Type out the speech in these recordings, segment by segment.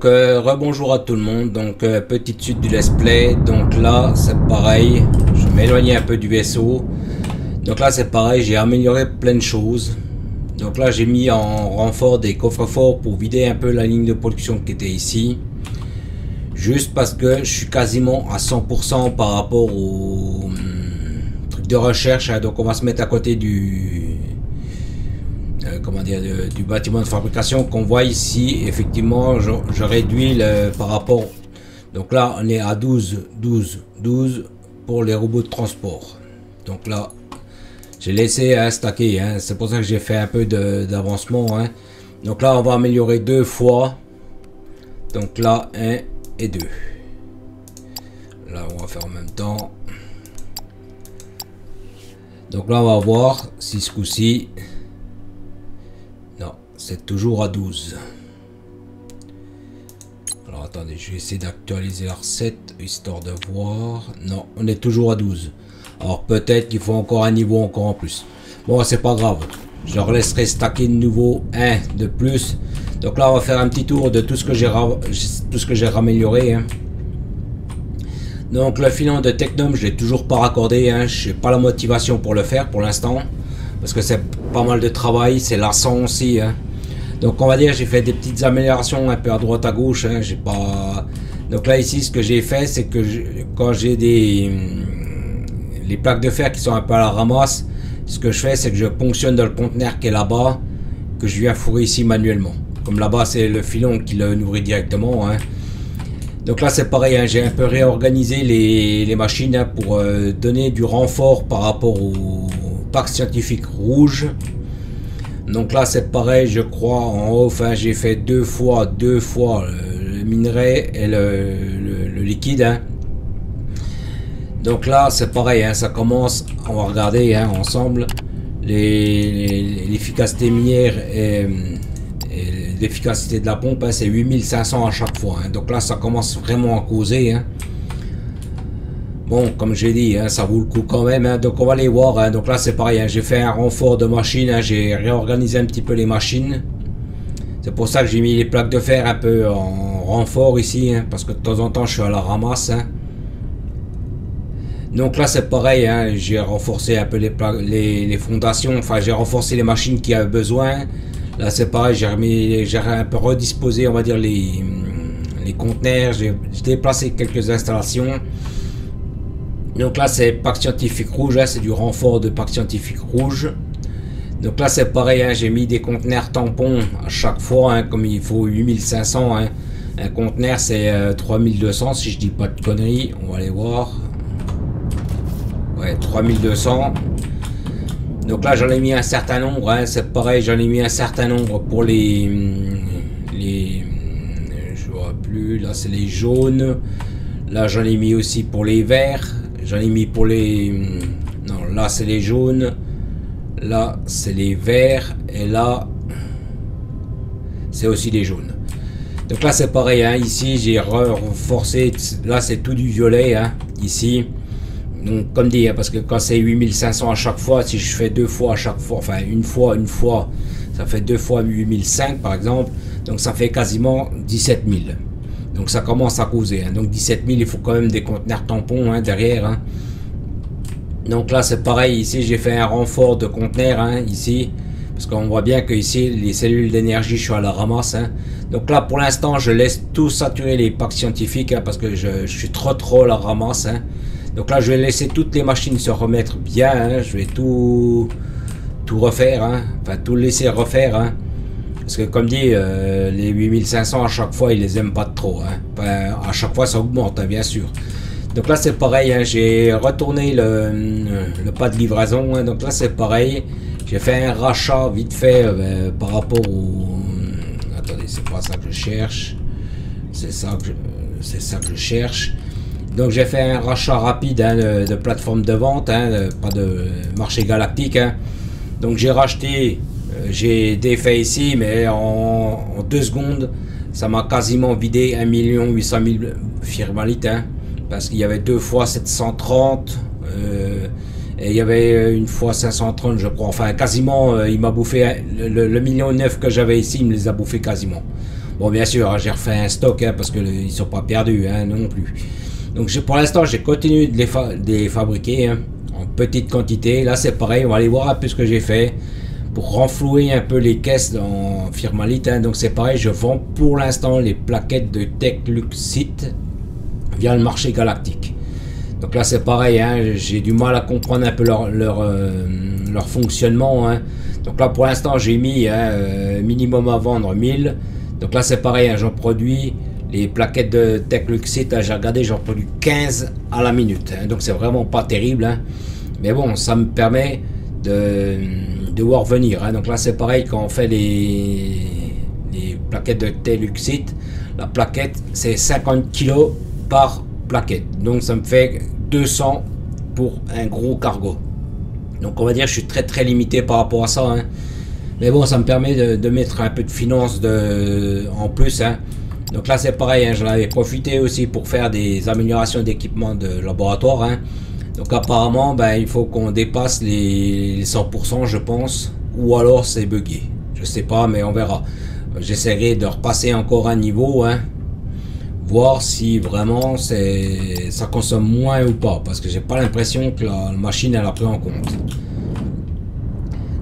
Rebonjour à tout le monde. Donc petite suite du let's play. Donc là c'est pareil, je vais m'éloigner un peu du vaisseau. Donc là c'est pareil, j'ai amélioré plein de choses. Donc là j'ai mis en renfort des coffres-forts pour vider un peu la ligne de production qui était ici. Juste parce que je suis quasiment à 100% par rapport au truc de recherche, hein. Donc on va se mettre à côté du du bâtiment de fabrication qu'on voit ici. Effectivement je réduis par rapport. Donc là on est à 12 pour les robots de transport. Donc là j'ai laissé stacker, hein. C'est pour ça que j'ai fait un peu d'avancement, hein. Donc là on va améliorer deux fois. Donc là 1 et 2. Là on va faire en même temps. Donc là on va voir si ce coup-ci, non, c'est toujours à 12. Alors attendez, je vais essayer d'actualiser la recette histoire de voir. Non, on est toujours à 12. Alors peut-être qu'il faut encore un niveau encore en plus. Bon, c'est pas grave, je leur laisserai stacker de nouveau 1 de plus. Donc là on va faire un petit tour de tout ce que j'ai ramélioré, hein. Donc le filon de Technum je l'ai toujours pas raccordé, hein. Je n'ai pas la motivation pour le faire pour l'instant, parce que c'est pas mal de travail, c'est lassant aussi, hein. Donc on va dire j'ai fait des petites améliorations un peu à droite à gauche, hein. J'ai pas. Donc là ici ce que j'ai fait c'est que quand j'ai les plaques de fer qui sont un peu à la ramasse, ce que je fais c'est que je ponctionne dans le conteneur qui est là-bas, que je viens fourrer ici manuellement. Comme là-bas c'est le filon qui le nourrit directement, hein. Donc là c'est pareil, hein, j'ai un peu réorganisé les machines, hein, pour donner du renfort par rapport au parc scientifique rouge. Donc là c'est pareil, je crois en haut, enfin j'ai fait deux fois le minerai et le liquide, hein. Donc là c'est pareil, hein, ça commence, on va regarder, hein, ensemble l'efficacité minière et l'efficacité de la pompe, hein, c'est 8500 à chaque fois, hein. Donc là ça commence vraiment à causer, hein. Bon, comme j'ai dit, hein, ça vaut le coup quand même, hein. Donc on va aller voir, hein. Donc là c'est pareil, hein, j'ai fait un renfort de machines, hein. J'ai réorganisé un petit peu les machines. C'est pour ça que j'ai mis les plaques de fer un peu en renfort ici, hein, parce que de temps en temps je suis à la ramasse, hein. Donc là c'est pareil, hein, j'ai renforcé un peu les fondations, enfin j'ai renforcé les machines qui avaient besoin. Là c'est pareil, j'ai un peu redisposé, on va dire, les conteneurs, j'ai déplacé quelques installations. Donc là c'est parc scientifique rouge, hein, c'est du renfort de parc scientifique rouge. Donc là c'est pareil, hein, j'ai mis des conteneurs tampons à chaque fois, hein, comme il faut 8500, hein. Un conteneur c'est 3200 si je dis pas de conneries, on va aller voir. Ouais, 3200. Donc là j'en ai mis un certain nombre, hein, c'est pareil, j'en ai mis un certain nombre pour je vois plus, là c'est les jaunes, là j'en ai mis aussi pour les verts, j'en ai mis pour les, non, là c'est les jaunes, là c'est les verts, et là c'est aussi les jaunes. Donc là c'est pareil, hein, ici j'ai renforcé, là c'est tout du violet, hein, ici. Donc comme dit, hein, parce que quand c'est 8500 à chaque fois, si je fais deux fois à chaque fois, enfin une fois, ça fait deux fois 8005 par exemple, donc ça fait quasiment 17 000. Donc ça commence à causer, hein. Donc 17 000, il faut quand même des conteneurs tampons, hein, derrière, hein. Donc là c'est pareil, ici j'ai fait un renfort de conteneurs, hein, ici, parce qu'on voit bien que ici les cellules d'énergie je suis à la ramasse, hein. Donc là pour l'instant je laisse tout saturer les packs scientifiques, hein, parce que je suis trop à la ramasse, hein. Donc là je vais laisser toutes les machines se remettre bien, hein. Je vais tout refaire, hein. Enfin tout laisser refaire, hein. Parce que comme dit, les 8500 à chaque fois ils les aiment pas trop, hein. Enfin, à chaque fois ça augmente, hein, bien sûr. Donc là c'est pareil, hein, j'ai retourné le pas de livraison, hein. Donc là c'est pareil, j'ai fait un rachat vite fait, par rapport au... Attendez, c'est pas ça que je cherche, c'est ça que je cherche. Donc j'ai fait un rachat rapide, hein, de plateforme de vente, hein, pas de marché galactique, hein. Donc j'ai racheté, j'ai défait ici, mais en 2 secondes, ça m'a quasiment vidé 1 800 000 firmalites, hein, parce qu'il y avait 2 fois 730, et il y avait une fois 530 je crois, enfin quasiment, il m'a bouffé le 1,9 million que j'avais ici, il me les a bouffés quasiment. Bon, bien sûr, j'ai refait un stock parce que ils sont pas perdus non plus. Donc pour l'instant, j'ai continué de les fabriquer en petite quantité. Là, c'est pareil, on va aller voir un peu ce que j'ai fait pour renflouer un peu les caisses en Firmalite. Donc c'est pareil, je vends pour l'instant les plaquettes de Techluxite via le marché galactique. Donc là c'est pareil, j'ai du mal à comprendre un peu leur fonctionnement. Donc là pour l'instant j'ai mis minimum à vendre 1000. Donc là c'est pareil, j'en produis les plaquettes de Techluxite, j'ai regardé, j'en produis 15 à la minute. Donc c'est vraiment pas terrible. Mais bon, ça me permet de voir venir. Donc là c'est pareil, quand on fait les plaquettes de Techluxite, la plaquette c'est 50 kg par plaquette. Donc ça me fait 200 pour un gros cargo. Donc on va dire je suis très limité par rapport à ça. Mais bon, ça me permet de mettre un peu de finance en plus. Donc là c'est pareil, j'en avais profité aussi pour faire des améliorations d'équipement de laboratoire. Donc apparemment il faut qu'on dépasse les 100% je pense, ou alors c'est buggé, je sais pas, mais on verra. J'essaierai de repasser encore un niveau, voir si vraiment ça consomme moins ou pas, parce que j'ai pas l'impression que la machine elle a pris en compte.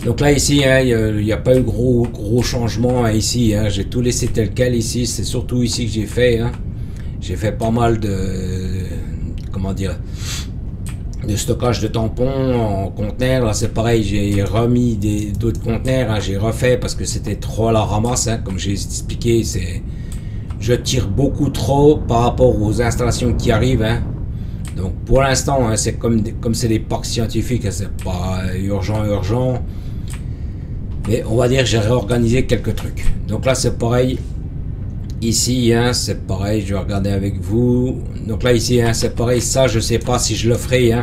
Donc là ici il n'y a pas eu gros changement ici, j'ai tout laissé tel quel ici. C'est surtout ici que j'ai fait j'ai fait pas mal de, comment dire, de stockage de tampons en conteneurs. Là c'est pareil, j'ai remis d'autres conteneurs, j'ai refait parce que c'était trop à la ramasse, comme j'ai expliqué. Je tire beaucoup trop par rapport aux installations qui arrivent. Donc pour l'instant c'est comme c'est des parcs scientifiques, c'est pas urgent. Mais on va dire j'ai réorganisé quelques trucs. Donc là c'est pareil. Ici c'est pareil, je vais regarder avec vous. Donc là ici c'est pareil, ça je sais pas si je le ferai.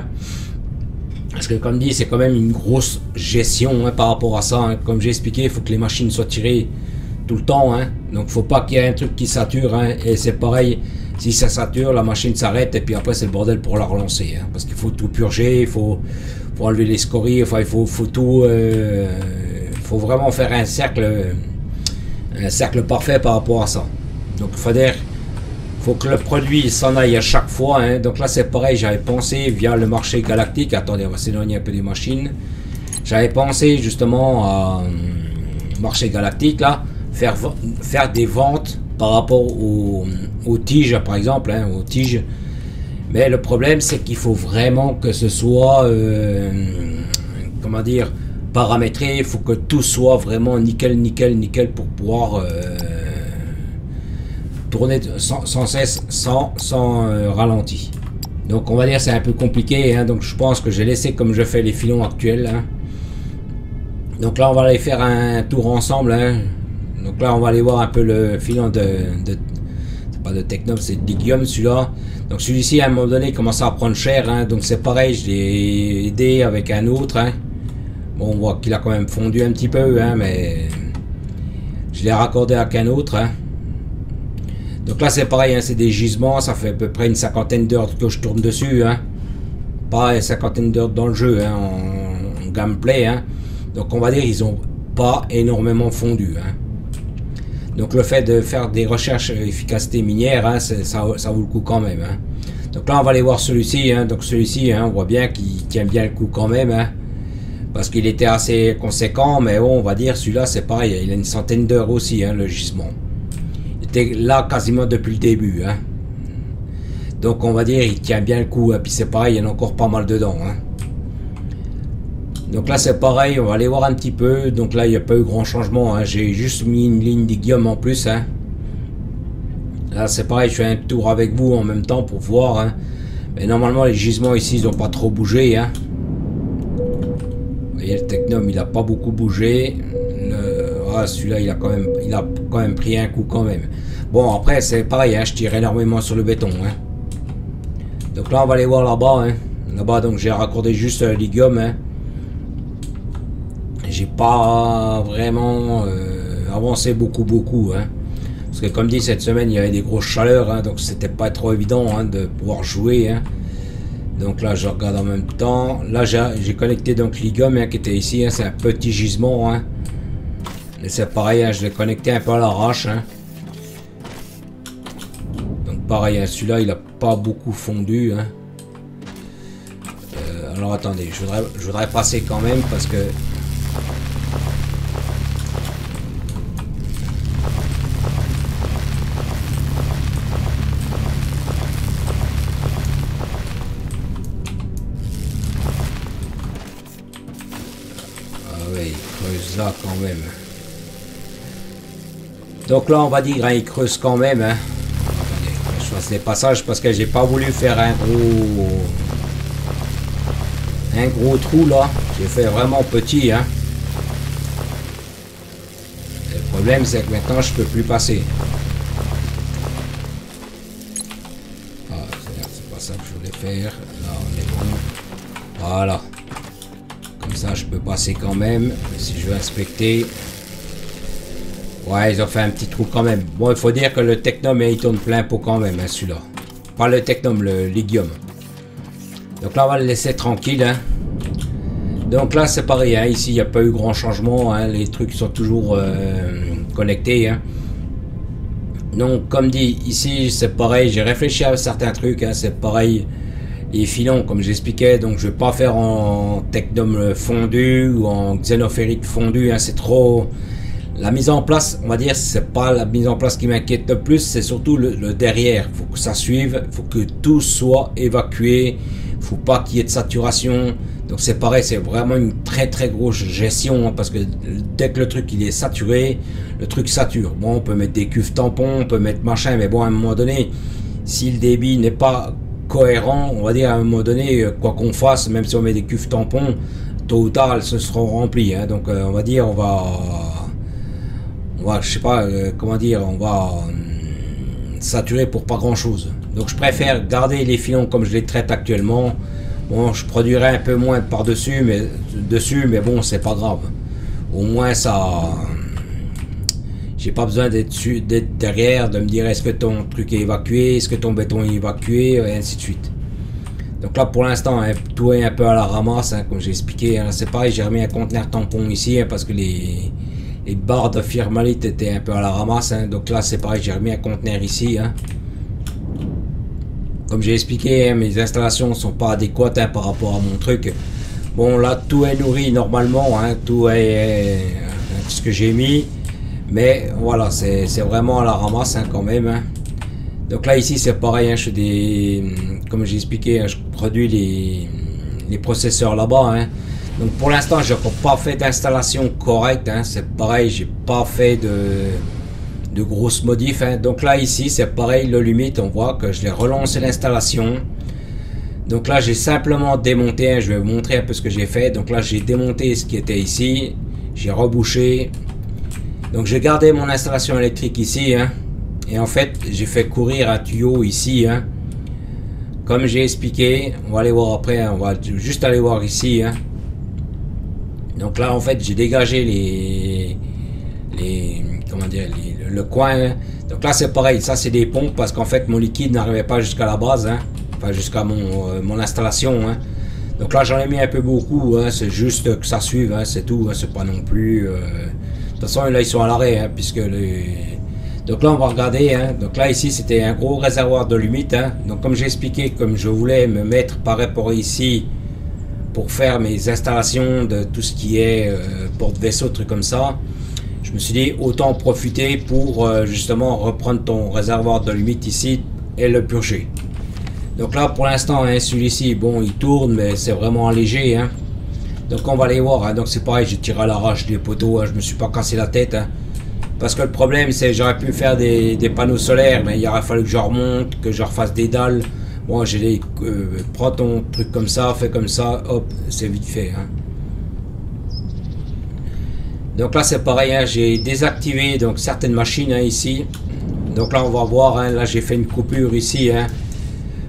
Parce que comme dit, c'est quand même une grosse gestion par rapport à ça. Comme j'ai expliqué, il faut que les machines soient tirées tout le temps. Donc faut pas qu'il y ait un truc qui sature. Et c'est pareil, si ça sature, la machine s'arrête et puis après c'est le bordel pour la relancer. Parce qu'il faut tout purger, il faut enlever les scories, enfin il faut tout... faut vraiment faire un cercle parfait par rapport à ça. Donc il faut que le produit s'en aille à chaque fois. Donc là c'est pareil, j'avais pensé via le marché galactique. Attendez, on va s'éloigner un peu des machines. J'avais pensé justement à marché galactique là, faire des ventes par rapport aux tiges par exemple, aux tiges. Mais le problème c'est qu'il faut vraiment que ce soit comment dire, paramétré. Il faut que tout soit vraiment nickel pour pouvoir tourner sans cesse, sans ralenti. Donc on va dire c'est un peu compliqué. Donc je pense que j'ai laissé comme je fais les filons actuels. Donc là on va aller faire un tour ensemble. Donc là on va aller voir un peu le filon c'est pas de Technov, c'est de Ligium celui-là. Donc celui-ci à un moment donné commence à prendre cher. Donc c'est pareil, je l'ai aidé avec un autre. Bon, on voit qu'il a quand même fondu un petit peu, mais je l'ai raccordé avec un autre. Donc là c'est pareil, c'est des gisements, ça fait à peu près une cinquantaine d'heures que je tourne dessus. Pas une cinquantaine d'heures dans le jeu, en gameplay. Donc on va dire ils ont pas énormément fondu. Donc le fait de faire des recherches efficacité minière, ça vaut le coup quand même. Donc là on va aller voir celui-ci. Donc celui-ci, on voit bien qu'il tient bien le coup quand même. Parce qu'il était assez conséquent, mais bon, on va dire celui-là c'est pareil, il a une centaine d'heures aussi, le gisement. Il était là quasiment depuis le début. Donc on va dire il tient bien le coup, puis c'est pareil, il y en a encore pas mal dedans. Donc là c'est pareil, on va aller voir un petit peu. Donc là il n'y a pas eu grand changement, j'ai juste mis une ligne d'Igium en plus. Là c'est pareil, je fais un tour avec vous en même temps pour voir. Mais normalement les gisements ici ils n'ont pas trop bougé. Vous voyez, le Technum il n'a pas beaucoup bougé. Celui-là il a quand même pris un coup quand même. Bon après c'est pareil, je tire énormément sur le béton. Donc là on va aller voir là-bas. Là-bas donc j'ai raccordé juste l'Igium. J'ai pas vraiment avancé beaucoup. Parce que comme dit cette semaine il y avait des grosses chaleurs. Donc c'était pas trop évident de pouvoir jouer. Donc là je regarde en même temps. Là j'ai connecté donc l'Igium qui était ici. C'est un petit gisement. Et c'est pareil, je l'ai connecté un peu à l'arrache. pareil, hein, celui-là il a pas beaucoup fondu. Hein. Alors attendez, je voudrais passer quand même parce que... Ah oui, il creuse là quand même. Donc là on va dire, hein, il creuse quand même. Hein. Attendez, je fasse les passages parce que j'ai pas voulu faire un gros trou là. J'ai fait vraiment petit. Hein. Le problème c'est que maintenant je peux plus passer. Ah, c'est pas ça que je voulais faire. Là on est bon. Voilà. Comme ça je peux passer quand même. Si je veux inspecter. Ouais, ils ont fait un petit trou quand même. Bon, il faut dire que le Technum, il tourne plein pot quand même, hein, celui-là. Pas le Technum, le Lithium. Donc là, on va le laisser tranquille. Hein. Donc là, c'est pareil. Hein, ici, il n'y a pas eu grand changement. Hein, les trucs sont toujours connectés. Hein. Donc, comme dit, ici, c'est pareil. J'ai réfléchi à certains trucs. Hein, c'est pareil. Les filons, comme j'expliquais. Donc, je ne vais pas faire en Technum fondu ou en xénophérite fondu. Hein, c'est trop... La mise en place, on va dire, c'est pas la mise en place qui m'inquiète le plus, c'est surtout le derrière. Il faut que ça suive, il faut que tout soit évacué, il ne faut pas qu'il y ait de saturation. Donc c'est pareil, c'est vraiment une très grosse gestion, hein, parce que dès que le truc il est saturé, le truc sature. Bon, on peut mettre des cuves tampons, on peut mettre machin, mais bon, à un moment donné, si le débit n'est pas cohérent, on va dire à un moment donné, quoi qu'on fasse, même si on met des cuves tampons, tôt ou tard, elles se seront remplies. Hein. Donc on va dire, on va, je sais pas, comment dire, on va saturer pour pas grand chose. Donc je préfère garder les filons comme je les traite actuellement. Bon, je produirai un peu moins par-dessus, mais bon, c'est pas grave. Au moins ça, j'ai pas besoin d'être derrière, de me dire est-ce que ton truc est évacué, est-ce que ton béton est évacué, et ainsi de suite. Donc là pour l'instant, hein, tout est un peu à la ramasse, hein, comme j'ai expliqué. Hein, c'est pareil, j'ai remis un conteneur tampon ici, hein, parce que les barres de firmalite étaient un peu à la ramasse. Hein, donc là c'est pareil, j'ai remis un conteneur ici. Hein. Comme j'ai expliqué, hein, mes installations ne sont pas adéquates, hein, par rapport à mon truc. Bon là tout est nourri normalement, hein, tout est ce que j'ai mis. Mais voilà, c'est vraiment à la ramasse, hein, quand même. Hein. Donc là ici c'est pareil, hein, je fais comme j'ai expliqué, hein, je produis les processeurs là-bas. Hein. Donc pour l'instant j'ai pas fait d'installation correcte. Hein. C'est pareil, j'ai pas fait de grosses modifs. Hein. Donc là ici c'est pareil, le limite, on voit que je l'ai relancé l'installation. Donc là j'ai simplement démonté, hein, je vais vous montrer un peu ce que j'ai fait. Donc là j'ai démonté ce qui était ici, j'ai rebouché. Donc j'ai gardé mon installation électrique ici. Hein. Et en fait j'ai fait courir un tuyau ici. Hein. Comme j'ai expliqué, on va aller voir après. Hein. On va juste aller voir ici. Hein. Donc là en fait j'ai dégagé comment dire, le coin. Hein. Donc là c'est pareil, ça c'est des pompes parce qu'en fait mon liquide n'arrivait pas jusqu'à la base. Hein. Enfin jusqu'à mon installation. Hein. Donc là j'en ai mis un peu beaucoup. Hein. C'est juste que ça suive. Hein. C'est tout. Hein. C'est pas non plus... De toute façon là ils sont à l'arrêt. Hein, puisque donc là on va regarder. Hein. Donc là ici c'était un gros réservoir de limite. Hein. Donc comme j'ai expliqué, comme je voulais me mettre par rapport ici pour faire mes installations de tout ce qui est porte-vaisseau, trucs comme ça, je me suis dit autant profiter pour justement reprendre ton réservoir de limite ici et le purger. Donc là pour l'instant, hein, celui-ci, bon il tourne mais c'est vraiment léger. Hein. Donc on va aller voir. Hein. Donc c'est pareil, j'ai tiré à l'arrache des poteaux. Hein. Je me suis pas cassé la tête. Hein. Parce que le problème c'est j'aurais pu faire des panneaux solaires, mais il aurait fallu que je remonte, que je refasse des dalles. Bon, j'ai dit, prends ton truc comme ça, fais comme ça, hop, c'est vite fait. Hein. Donc là c'est pareil, hein, j'ai désactivé donc certaines machines, hein, ici. Donc là on va voir, hein, là j'ai fait une coupure ici, hein,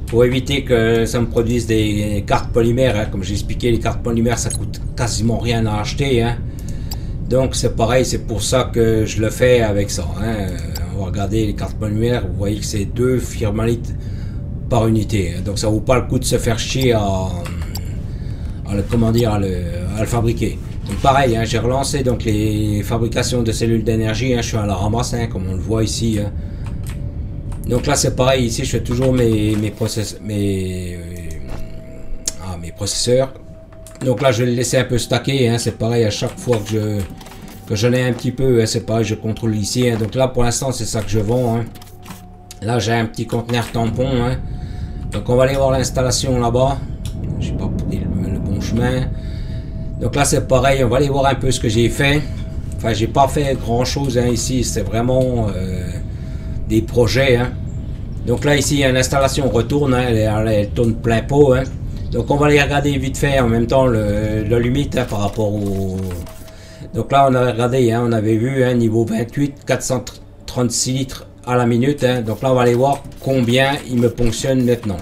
pour éviter que ça me produise des cartes polymères. Hein. Comme j'ai expliqué, les cartes polymères ça coûte quasiment rien à acheter. Hein. Donc c'est pareil, c'est pour ça que je le fais avec ça. Hein. On va regarder les cartes polymères, vous voyez que c'est 2 firmalites par unité. Donc ça vaut pas le coup de se faire chier à le fabriquer. Donc pareil, hein, j'ai relancé donc les fabrications de cellules d'énergie. Hein, je suis à la ramasse, hein, comme on le voit ici. Hein. Donc là c'est pareil, ici je fais toujours mes processeurs. Donc là je vais le laisser un peu stacker, hein. C'est pareil à chaque fois que j'en ai un petit peu, hein. C'est pareil, je contrôle ici, hein. Donc là pour l'instant c'est ça que je vends, hein. Là j'ai un petit conteneur tampon, hein. Donc on va aller voir l'installation là-bas. J'ai pas pris le bon chemin. Donc là c'est pareil, on va aller voir un peu ce que j'ai fait. Enfin j'ai pas fait grand chose, hein, ici, c'est vraiment des projets, hein. Donc là ici il y a une installation retourne, hein, elle tourne plein pot, hein. Donc on va les regarder vite fait en même temps le limite, hein, par rapport au... Donc là on avait regardé, hein, on avait vu, hein, niveau 28, 436 litres à la minute, hein. Donc là on va aller voir combien il me fonctionne maintenant.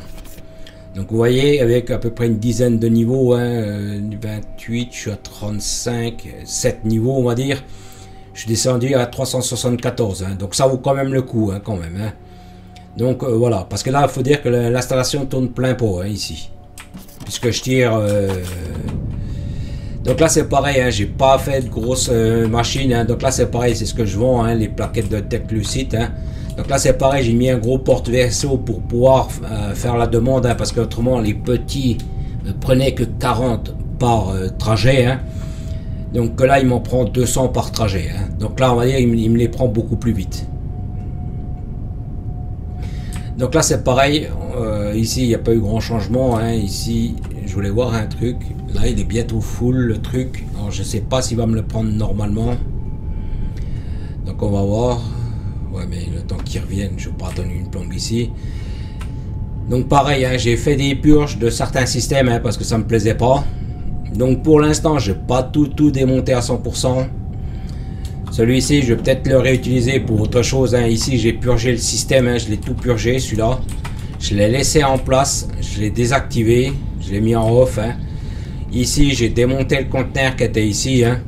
Donc vous voyez, avec à peu près une dizaine de niveaux, hein, 28, je suis à 35, 7 niveaux on va dire. Je suis descendu à 374, hein. Donc ça vaut quand même le coup, hein, quand même, hein. Donc voilà, parce que là il faut dire que l'installation tourne plein pot, hein, ici. Puisque je tire... Donc là c'est pareil, hein, j'ai pas fait de grosses machines, hein. Donc là c'est pareil, c'est ce que je vends, hein, les plaquettes de Tech-Lucite, hein. Donc là c'est pareil, j'ai mis un gros porte-vaisseau pour pouvoir faire la demande, hein, parce qu'autrement les petits ne prenaient que 40 par trajet, hein. Donc là il m'en prend 200 par trajet, hein. Donc là on va dire il me les prend beaucoup plus vite. Donc là c'est pareil, ici il n'y a pas eu grand changement, hein. Ici je voulais voir un truc, là il est bientôt full le truc, alors je sais pas s'il va me le prendre normalement. Donc on va voir. Ouais, mais le temps qu'ils reviennent, je ne vais pas donner une plombe ici. Donc pareil, hein, j'ai fait des purges de certains systèmes, hein, parce que ça me plaisait pas. Donc pour l'instant, je n'ai pas tout démonté à 100%. Celui-ci, je vais peut-être le réutiliser pour autre chose, hein. Ici, j'ai purgé le système, hein, je l'ai tout purgé, celui-là. Je l'ai laissé en place, je l'ai désactivé, je l'ai mis en off, hein. Ici, j'ai démonté le conteneur qui était ici, hein.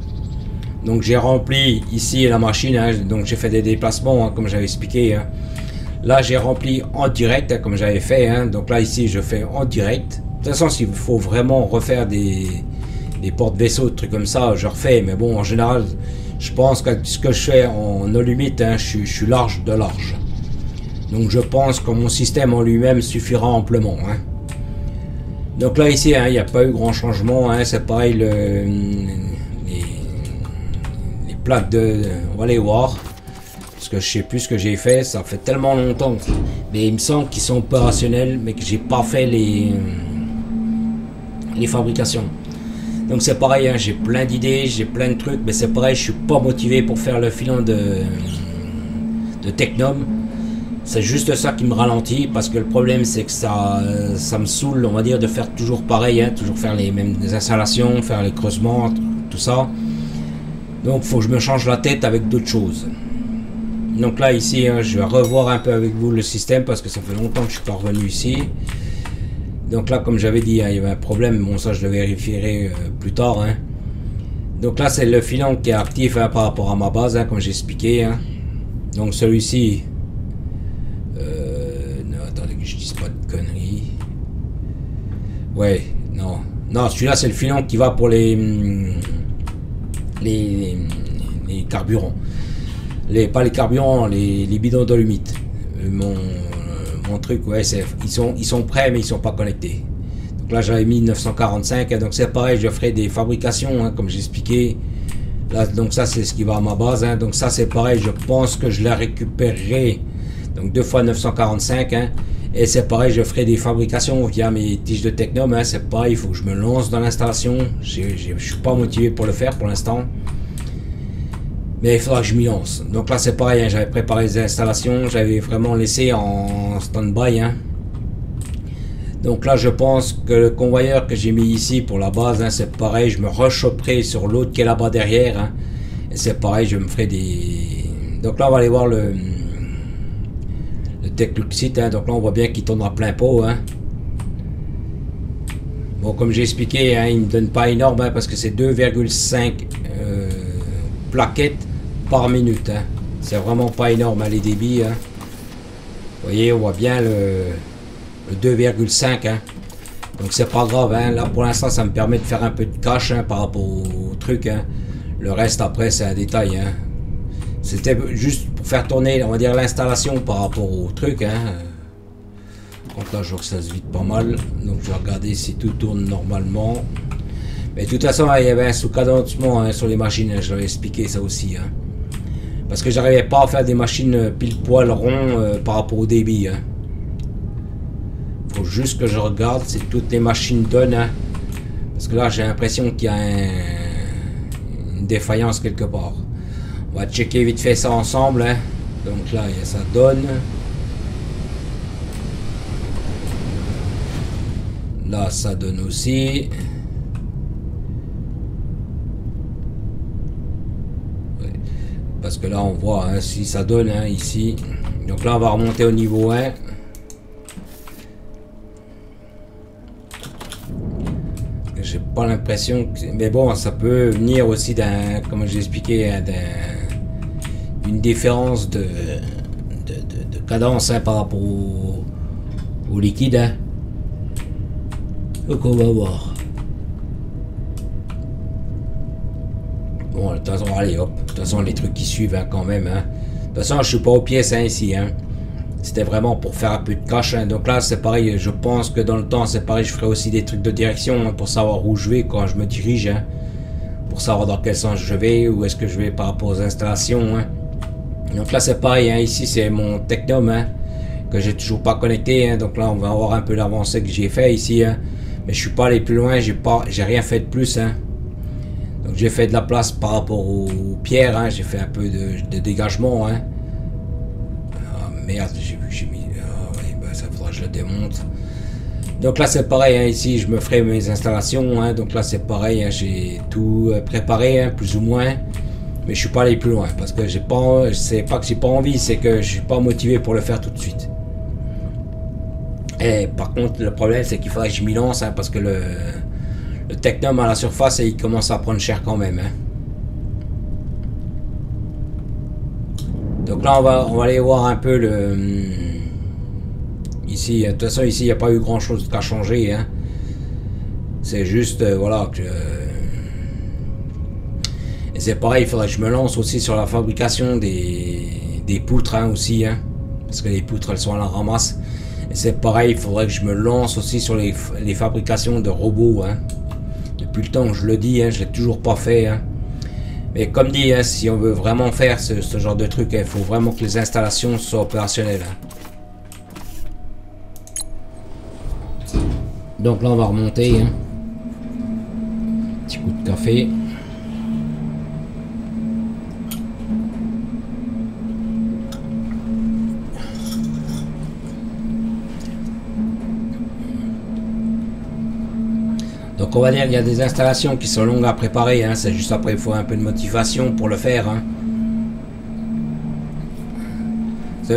Donc j'ai rempli ici la machine, hein, donc j'ai fait des déplacements, hein, comme j'avais expliqué, hein. Là j'ai rempli en direct, hein, comme j'avais fait, hein. Donc là ici je fais en direct. De toute façon s'il faut vraiment refaire des porte-vaisseaux, des trucs comme ça, je refais. Mais bon, en général je pense que ce que je fais en no limite, hein, je suis large de large. Donc je pense que mon système en lui-même suffira amplement, hein. Donc là ici, hein, il n'y a pas eu grand changement, hein. C'est pareil, les plaques de... On va les voir. Parce que je sais plus ce que j'ai fait. Ça fait tellement longtemps. Mais il me semble qu'ils sont opérationnels. Mais que j'ai pas fait les fabrications. Donc c'est pareil, hein, j'ai plein d'idées. J'ai plein de trucs. Mais c'est pareil, je suis pas motivé pour faire le filon de Technum. C'est juste ça qui me ralentit. Parce que le problème c'est que ça me saoule, on va dire, de faire toujours pareil, hein, toujours faire les mêmes installations, faire les creusements, tout ça. Donc faut que je me change la tête avec d'autres choses. Donc là ici, hein, je vais revoir un peu avec vous le système parce que ça fait longtemps que je suis pas revenu ici. Donc là, comme j'avais dit, hein, il y avait un problème. Bon, ça je le vérifierai plus tard, hein. Donc là c'est le filon qui est actif, hein, par rapport à ma base, hein, comme j'ai expliqué, hein. Donc celui-ci, non, attendez que je dise pas de conneries. Ouais, non, celui-là c'est le filon qui va pour les carburants. Pas les carburants, les bidons d'alumite. Mon truc, ouais, ils sont prêts mais ils sont pas connectés. Donc là j'avais mis 945, hein, donc c'est pareil, je ferai des fabrications, hein, comme j'ai expliqué. Là, donc ça c'est ce qui va à ma base, hein. Donc ça c'est pareil, je pense que je la récupérerai. Donc 2 fois 945, hein. Et c'est pareil, je ferai des fabrications via mes tiges de Technum, hein. C'est pareil, il faut que je me lance dans l'installation. Je suis pas motivé pour le faire pour l'instant. Mais il faudra que je m'y lance. Donc là c'est pareil, hein, j'avais préparé les installations, j'avais vraiment laissé en stand-by, hein. Donc là je pense que le convoyeur que j'ai mis ici pour la base, hein, c'est pareil, je me rechoperai sur l'autre qui est là-bas derrière, hein. Et c'est pareil, je me ferai des... Donc là on va aller voir le Tech-Lucite, hein. Donc là on voit bien qu'il tourne à plein pot, hein. Bon, comme j'ai expliqué, hein, il ne me donne pas énorme, hein, parce que c'est 2,5 plaquettes par minute, hein. C'est vraiment pas énorme, hein, les débits, hein. Vous voyez, on voit bien le 2,5, hein. Donc c'est pas grave, hein. Là pour l'instant ça me permet de faire un peu de cash, hein, par rapport au truc, hein. Le reste après c'est un détail, hein. C'était juste pour faire tourner, on va dire, l'installation par rapport au truc. Hein. Donc là, je vois que ça se vide pas mal. Donc je vais regarder si tout tourne normalement. Mais de toute façon, il y avait un sous-cadencement hein, sur les machines. Hein, je l'avais expliqué ça aussi. Hein. Parce que j'arrivais pas à faire des machines pile poil rond par rapport au débit. Hein. Faut juste que je regarde si toutes les machines donnent. Hein. Parce que là, j'ai l'impression qu'il y a une défaillance quelque part. On va checker vite fait ça ensemble. Hein. Donc là, ça donne. Là, ça donne aussi. Ouais. Parce que là, on voit hein, si ça donne hein, ici. Donc là, on va remonter au niveau 1. J'ai pas l'impression que... Mais bon, ça peut venir aussi d'un... Comme j'ai expliqué, hein, d'une différence de cadence hein, par rapport au liquide. Hein. Donc on va voir. Bon, de toute façon, allez hop. De toute façon, les trucs qui suivent hein, quand même. Hein. De toute façon, je suis pas aux pièces hein, ici. Hein. C'était vraiment pour faire un peu de cash. Hein. Donc là, c'est pareil. Je pense que dans le temps, c'est pareil. Je ferai aussi des trucs de direction hein, pour savoir où je vais quand je me dirige. Hein. Pour savoir dans quel sens je vais. Où est-ce que je vais par rapport aux installations. Hein. Donc là, c'est pareil. Hein. Ici, c'est mon Technum. Hein, que j'ai toujours pas connecté. Hein. Donc là, on va avoir un peu l'avancée que j'ai fait ici. Hein. Mais je suis pas allé plus loin. J'ai rien fait de plus. Hein. Donc j'ai fait de la place par rapport aux pierres. Hein. J'ai fait un peu de dégagement. Hein. Merde, j'ai vu que j'ai mis... Ah oui, bah ça faudra que je le démonte. Donc là c'est pareil, hein, ici je me ferai mes installations. Hein, donc là c'est pareil, hein, j'ai tout préparé, hein, plus ou moins. Mais je suis pas allé plus loin parce que j'ai pas... C'est pas que j'ai pas envie, c'est que je suis pas motivé pour le faire tout de suite. Et par contre le problème c'est qu'il faudrait que je m'y lance hein, parce que le Technum à la surface il commence à prendre cher quand même. Hein. Donc là, on va aller voir un peu le... Ici, de toute façon, ici, il n'y a pas eu grand-chose qu'à changer. Hein. C'est juste, voilà, que... Et c'est pareil, il faudrait que je me lance aussi sur la fabrication des poutres hein, aussi. Hein, parce que les poutres, elles sont à la ramasse. Et c'est pareil, il faudrait que je me lance aussi sur les fabrications de robots. Hein. Depuis le temps que je le dis, hein, je ne l'ai toujours pas fait. Hein. Mais comme dit, hein, si on veut vraiment faire ce genre de truc, il faut vraiment que les installations soient opérationnelles. Hein. Donc là, on va remonter. Hein. Petit coup de café. Donc on va dire qu'il y a des installations qui sont longues à préparer, hein. C'est juste après il faut un peu de motivation pour le faire. Hein.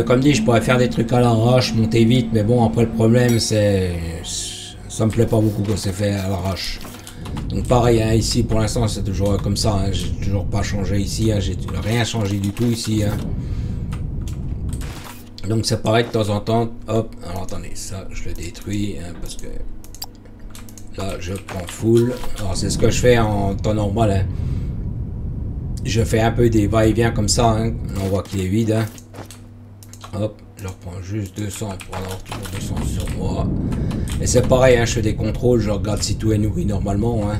Comme dit, je pourrais faire des trucs à l'arrache, monter vite, mais bon après le problème c'est... Ça me plaît pas beaucoup quand c'est fait à l'arrache. Donc pareil, hein, ici pour l'instant c'est toujours comme ça, hein. J'ai toujours pas changé ici, hein. J'ai rien changé du tout ici. Hein. Donc c'est pareil de temps en temps, hop, alors attendez, ça je le détruis, hein, parce que... Là, je prends full. Alors, c'est ce que je fais en temps normal. Hein. Je fais un peu des va-et-vient comme ça. Hein. Là, on voit qu'il est vide. Hein. Hop, je reprends juste 200 pour avoir toujours 200 sur moi. Et c'est pareil, hein, je fais des contrôles. Je regarde si tout est nourri normalement. Hein.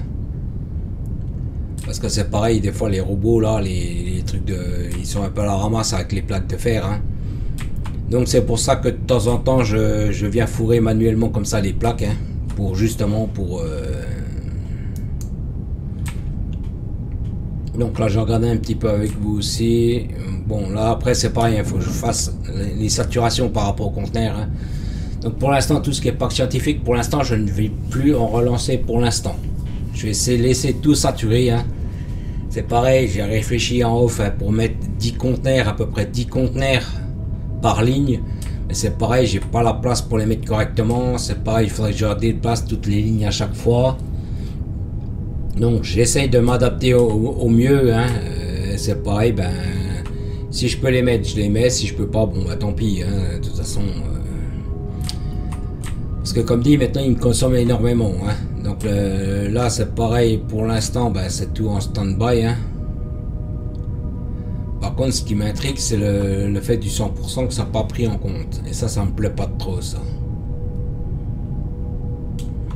Parce que c'est pareil, des fois, les robots, là, les trucs de... Ils sont un peu à la ramasse avec les plaques de fer. Hein. Donc, c'est pour ça que de temps en temps, je viens fourrer manuellement comme ça les plaques. Hein. Pour justement pour donc là je regardais un petit peu avec vous aussi. Bon là après c'est pareil, il faut que je fasse les saturations par rapport au conteneur. Hein. Donc pour l'instant tout ce qui est pack scientifique, pour l'instant je ne vais plus en relancer pour l'instant. Je vais essayer de laisser tout saturer. Hein. C'est pareil, j'ai réfléchi en off hein, pour mettre 10 conteneurs, à peu près 10 conteneurs par ligne. Mais c'est pareil, j'ai pas la place pour les mettre correctement. C'est pareil, il faudrait que je déplace toutes les lignes à chaque fois. Donc j'essaye de m'adapter au mieux. Hein. C'est pareil, ben si je peux les mettre, je les mets. Si je peux pas, bon bah tant pis. Hein. De toute façon, parce que comme dit, maintenant il me consomme énormément. Hein. Donc là c'est pareil pour l'instant, ben, c'est tout en stand-by. Hein. Par Par contre, ce qui m'intrigue, c'est le fait du 100% que ça n'a pas pris en compte. Et ça me plaît pas trop, ça.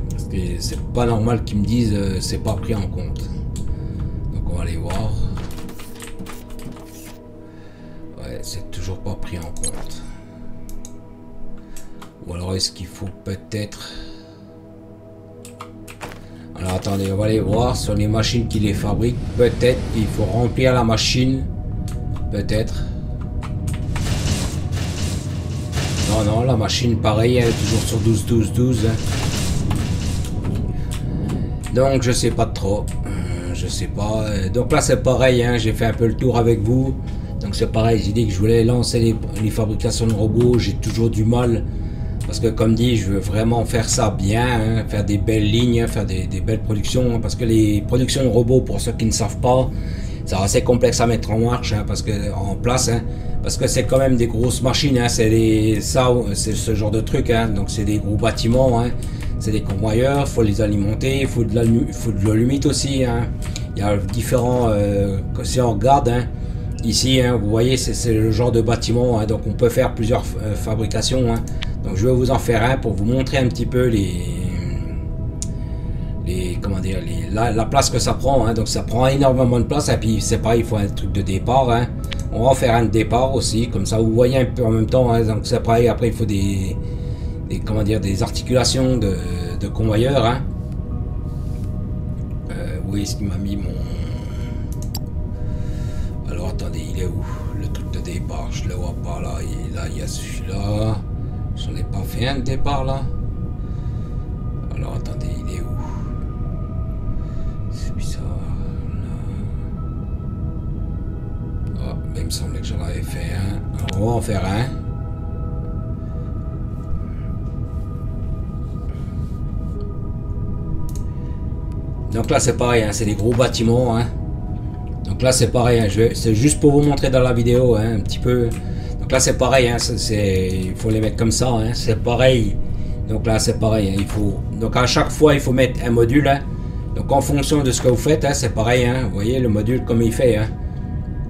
Parce que c'est pas normal qu'ils me disent c'est pas pris en compte. Donc on va aller voir. Ouais, c'est toujours pas pris en compte. Ou alors est-ce qu'il faut peut-être... Alors attendez, on va aller voir sur les machines qui les fabriquent. Peut-être il faut remplir la machine. Peut-être. Non, non, la machine pareil, elle est toujours sur 12-12-12. Donc je sais pas trop. Je sais pas. Donc là c'est pareil, hein, j'ai fait un peu le tour avec vous. Donc c'est pareil, j'ai dit que je voulais lancer les fabrications de robots. J'ai toujours du mal. Parce que comme dit, je veux vraiment faire ça bien, hein, faire des belles lignes, faire des belles productions. Hein, parce que les productions de robots, pour ceux qui ne savent pas, c'est assez complexe à mettre en marche, hein, parce que en place, hein, parce que c'est quand même des grosses machines. Hein, c'est ce genre de truc. Hein, donc c'est des gros bâtiments, hein, c'est des convoyeurs. Faut les alimenter, il faut de l'alumite aussi. Hein. Il y a différents. Si on regarde. Hein, ici, hein, vous voyez, c'est le genre de bâtiment, hein, donc on peut faire plusieurs fabrications. Hein. Donc je vais vous en faire un pour vous montrer un petit peu comment dire, la place que ça prend. Hein. Donc ça prend énormément de place et puis c'est pareil, il faut un truc de départ. Hein. On va en faire un de départ aussi, comme ça vous voyez un peu en même temps. Hein. Donc c'est pareil, après il faut comment dire, des articulations de convoyeurs. Hein. Où est-ce qu'il m'a mis mon... Alors attendez, il est où le truc de départ? Je le vois pas là. Il y a celui-là. J'en ai pas fait un de départ là. Alors attendez, il est où? C'est bizarre. Oh, ben, il me semblait que j'en avais fait un. Alors on va en faire un. Donc là c'est pareil, hein, c'est des gros bâtiments. Hein. Donc là c'est pareil, hein, c'est juste pour vous montrer dans la vidéo, hein, un petit peu. Donc là c'est pareil, hein, il faut les mettre comme ça, hein, c'est pareil. Donc là c'est pareil, hein, il faut. Donc à chaque fois il faut mettre un module. Hein. Donc en fonction de ce que vous faites, hein, c'est pareil. Hein, vous voyez le module comme il fait. Hein.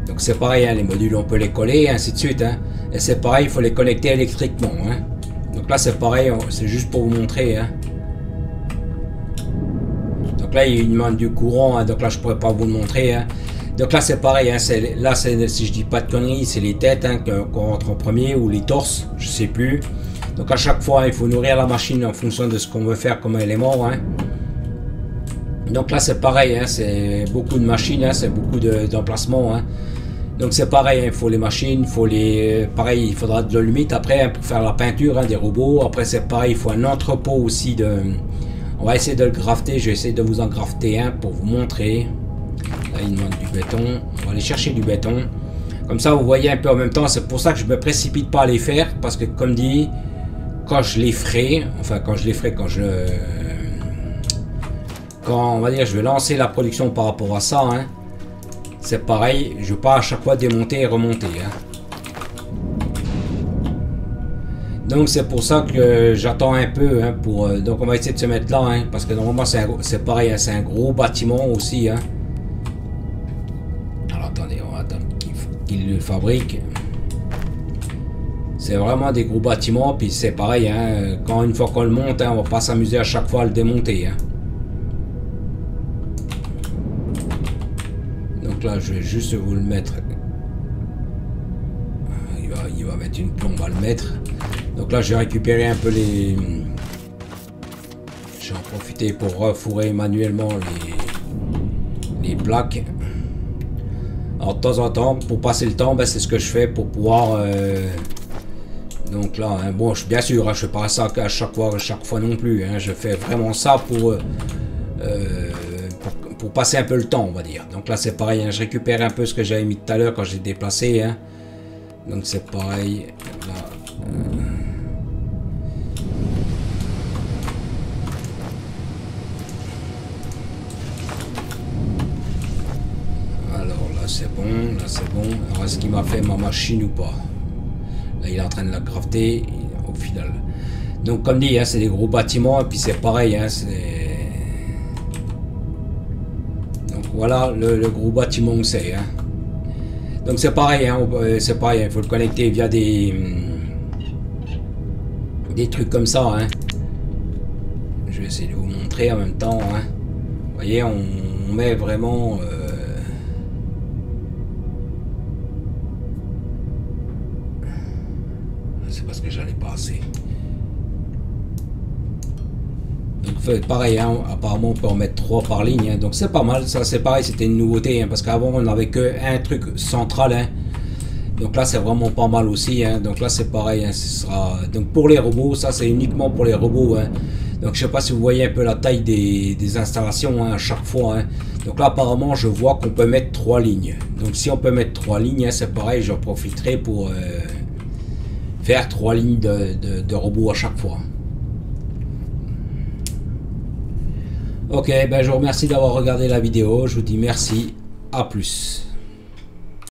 Donc c'est pareil, hein, les modules on peut les coller, ainsi de suite. Hein. Et c'est pareil, il faut les connecter électriquement. Hein. Donc là c'est pareil, c'est juste pour vous montrer. Hein. Donc là il demande du courant, hein, donc là je pourrais pas vous le montrer. Hein. Donc là c'est pareil, hein, là si je dis pas de conneries, c'est les têtes, hein, qu'on rentre en premier, ou les torses, je sais plus. Donc à chaque fois il faut nourrir la machine en fonction de ce qu'on veut faire comme élément. Hein. Donc là c'est pareil, hein, c'est beaucoup de machines, hein, c'est beaucoup d'emplacements. Hein. Donc c'est pareil, il faut les machines, pareil, il faudra de l'alumite après, hein, pour faire la peinture, hein, des robots. Après c'est pareil, il faut un entrepôt aussi on va essayer de le grafter, je vais essayer de vous en grafter un pour vous montrer. Là il demande du béton, on va aller chercher du béton. Comme ça vous voyez un peu en même temps, c'est pour ça que je me précipite pas à les faire. Parce que comme dit, quand je les ferai, quand on va dire je vais lancer la production par rapport à ça, hein, c'est pareil, je ne vais pas à chaque fois démonter et remonter. Hein. Donc c'est pour ça que j'attends un peu. Hein, donc on va essayer de se mettre là. Hein, parce que normalement c'est pareil, hein, c'est un gros bâtiment aussi. Hein. Alors attendez, on va attendre qu'il le fabrique. C'est vraiment des gros bâtiments. Puis c'est pareil, hein, une fois qu'on le monte, hein, on va pas s'amuser à chaque fois à le démonter. Hein. Donc là je vais juste vous le mettre. Il va mettre une plombe à le mettre. Donc là je vais récupérer un peu les... Je vais en profiter pour refourrer manuellement les plaques. Alors de temps en temps, pour passer le temps, ben, c'est ce que je fais pour pouvoir... Donc là, hein, bon, bien sûr, hein, je ne fais pas ça à chaque fois non plus. Hein, je fais vraiment ça pour passer un peu le temps, on va dire. Donc là c'est pareil, hein, je récupère un peu ce que j'avais mis tout à l'heure quand j'ai déplacé. Hein. Donc c'est pareil. Là, alors là c'est bon, là c'est bon. Alors est-ce qu'il m'a fait ma machine ou pas? Là il est en train de la crafter au final. Donc comme dit, hein, c'est des gros bâtiments et puis c'est pareil, hein, donc voilà le gros bâtiment où c'est. Hein. Donc c'est pareil, hein, c'est pareil, il faut le connecter via des trucs comme ça. Hein. Je vais essayer de vous montrer en même temps. Hein. Vous voyez, on met vraiment... c'est parce que j'allais pas assez. Donc pareil, hein, apparemment on peut en mettre 3 par ligne. Hein. Donc c'est pas mal, ça c'est pareil, c'était une nouveauté. Hein, parce qu'avant on n'avait que un truc central. Hein. Donc là c'est vraiment pas mal aussi. Hein. Donc là c'est pareil. Hein, ce sera... Donc pour les robots, ça c'est uniquement pour les robots. Hein. Donc je sais pas si vous voyez un peu la taille des installations hein, à chaque fois. Hein. Donc là apparemment je vois qu'on peut mettre 3 lignes. Donc si on peut mettre 3 lignes, hein, c'est pareil, j'en profiterai pour faire 3 lignes de robots à chaque fois. Ok, ben je vous remercie d'avoir regardé la vidéo, je vous dis merci, à plus.